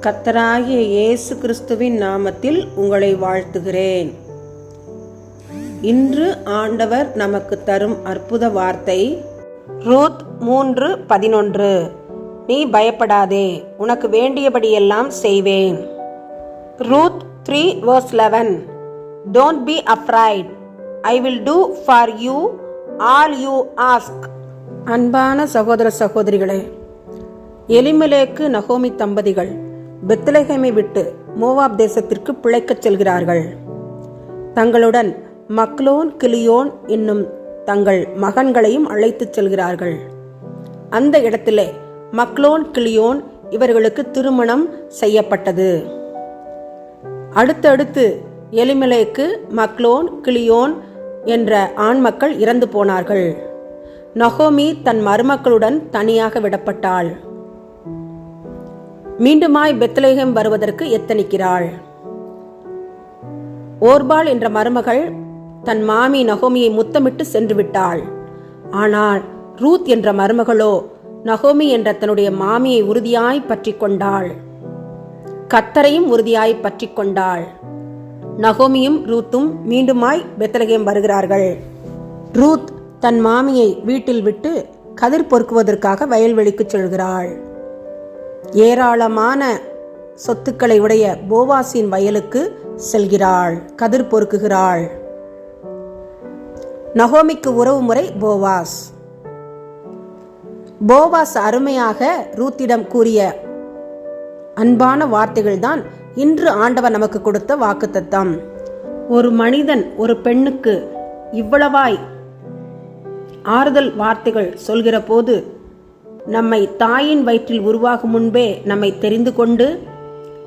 கர்த்தராகிய இயேசு கிறிஸ்துவின் நாமத்தில் உங்களை வாழ்த்துகிறேன். இன்று ஆண்டவர் நமக்கு தரும் அற்புத வார்த்தை ரூத் 3:11. நீ பயப்படாதே, உனக்கு வேண்டியபடியெல்லாம் செய்வேன். Ruth 3:11. Don't be afraid, I will do for you all you ask. அன்பான சகோதர சகோதரிகளே, எலிமெலேக்கு நகோமி தம்பதிகள் பெத்லெகேமை விட்டு மோவாப் தேசத்திற்கு பிழைக்கச் செல்கிறார்கள். தங்களுடன் மக்லோன் கிலியோன் என்னும் தங்கள் மகன்களையும் அழைத்துச் செல்கிறார்கள். அந்த இடத்திலே மக்லோன் கிலியோன் இவர்களுக்கு திருமணம் செய்யப்பட்டது. அடுத்தடுத்து எலிமெலேக்கு மக்லோன் கிலியோன் என்ற ஆண் மக்கள் இறந்து போனார்கள். நகோமி தன் மருமக்களுடன் தனியாக விடப்பட்டாள். மீண்டுமாய் பெத்லெகேம் வருவதற்கு எத்தனிக்கிறாள். ஓர்பால் என்ற மருமகள் தன் மாமி நகோமியை முத்தமிட்டு சென்று விட்டாள். ஆனால் ரூத் என்ற மருமகளோ நகோமி என்ற தன்னுடைய மாமியை உறுதியாய் பற்றி கொண்டாள். கர்த்தரையும் உறுதியாய் பற்றி கொண்டாள். நகோமியும் ரூத்தும் மீண்டுமாய் பெத்லெகேம் வருகிறார்கள். ரூத் தன் மாமியை வீட்டில் விட்டு கதிர் பொறுக்குவதற்காக வயல்வெளிக்கு செல்கிறாள். ஏராளமான சொத்துக்களை உடைய போவாசின் வயலுக்கு செல்கிறாள், கதிர் பொறுக்குகிறாள். நகோமிக்கு உறவு முறை போவாஸ். போவாஸ் அருமையாக ரூத்திடம் கூறிய அன்பான வார்த்தைகள் தான் இன்று ஆண்டவர் நமக்கு கொடுத்த வாக்குத்தத்தம். ஒரு மனிதன் ஒரு பெண்ணுக்கு இவ்வளவாய் ஆறுதல் வார்த்தைகள் சொல்கிற போது, நம்மை தாயின் வயிற்றில் உருவாகும் முன்பே நம்மை தெரிந்து கொண்டு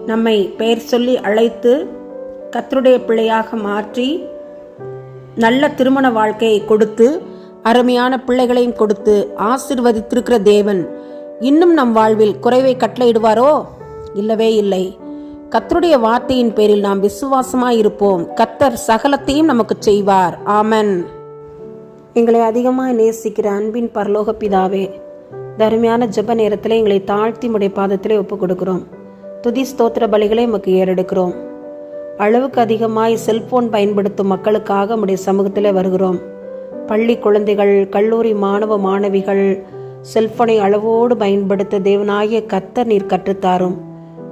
நம்மை பெயர் சொல்லி அழைத்து கர்த்தருடைய பிள்ளையாக மாற்றி நல்ல திருமண வாழ்க்கையை கொடுத்து அருமையான பிள்ளைகளையும் கொடுத்து ஆசீர்வதித்திருக்கிற தேவன் இன்னும் நம் வாழ்வில் குறைவை கட்டளையிடுவாரோ? இல்லவே இல்லை. கர்த்தருடைய வார்த்தையின் பேரில் நாம் விசுவாசமாய் இருப்போம். கர்த்தர் சகலத்தையும் நமக்கு செய்வார். ஆமென். எங்களை அதிகமாக நேசிக்கிற அன்பின் பரலோக பிதாவே, தருமையான ஜெப நேரத்தில் எங்களை தாழ்த்தி உடைய பாதத்திலே ஒப்புக் கொடுக்கிறோம். துதி ஸ்தோத்திர பலிகளை நமக்கு ஏறெடுக்கிறோம். அளவுக்கு அதிகமாய் செல்போன் பயன்படுத்தும் மக்களுக்காக உடைய சமூகத்தில் வருகிறோம். பள்ளி குழந்தைகள், கல்லூரி மாணவ மாணவிகள் செல்போனை அளவோடு பயன்படுத்த தேவனாகிய கர்த்தர் நீர் கற்றுத்தாரும்.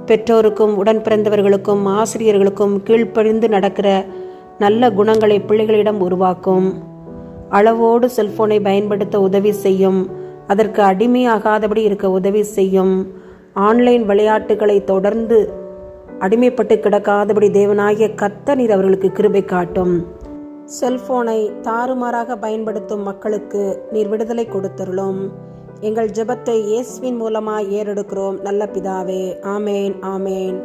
பெற்றோருக்கும் உடன் பிறந்தவர்களுக்கும் ஆசிரியர்களுக்கும் கீழ்ப்படிந்து நடக்கிற நல்ல குணங்களை பிள்ளைகளிடம் உருவாக்கும். அளவோடு செல்போனை பயன்படுத்த உதவி செய்யும். அதற்கு அடிமையாகாதபடி இருக்க உதவி செய்யும். ஆன்லைன் விளையாட்டுகளை தொடர்ந்து அடிமைப்பட்டு கிடக்காதபடி தேவனாகிய கர்த்தர் நீர் அவர்களுக்கு கிருபை காட்டும். செல்போனை தாறுமாறாக பயன்படுத்தும் மக்களுக்கு நீர் விடுதலை கொடுத்தருளும். எங்கள் ஜெபத்தை இயேசுவின் மூலமாய் ஏறெடுக்கிறோம் நல்ல பிதாவே. ஆமேன், ஆமேன்.